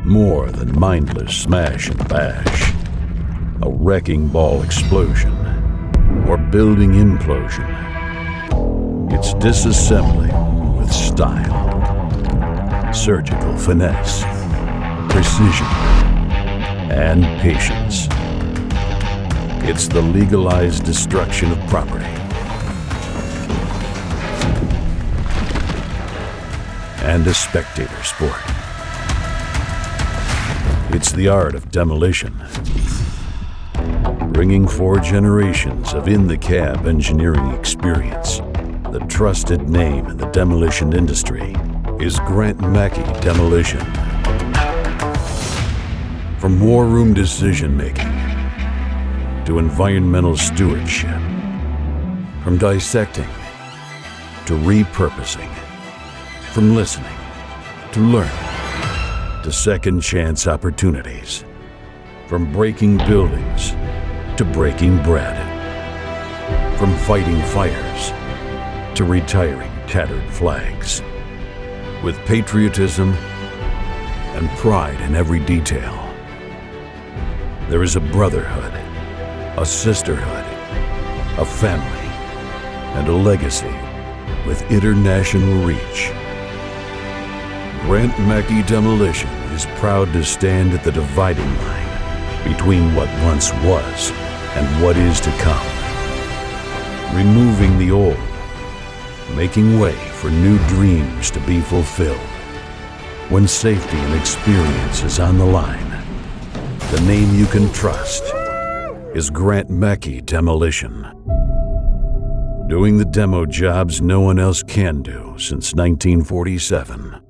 More than mindless smash and bash, a wrecking ball explosion, or building implosion. It's disassembly with style, surgical finesse, precision, and patience. It's the legalized destruction of property and a spectator sport. It's the art of demolition, bringing 4 generations of in-the-cab engineering experience. The trusted name in the demolition industry is Grant Mackey Demolition. From war room decision-making to environmental stewardship, from dissecting to repurposing, from listening to learning to second chance opportunities, from breaking buildings to breaking bread, from fighting fires to retiring tattered flags. With patriotism and pride in every detail, there is a brotherhood, a sisterhood, a family, and a legacy with international reach. Grant Mackey Demolition is proud to stand at the dividing line between what once was and what is to come. Removing the old, making way for new dreams to be fulfilled. When safety and experience is on the line, the name you can trust is Grant Mackey Demolition. Doing the demo jobs no one else can do since 1947.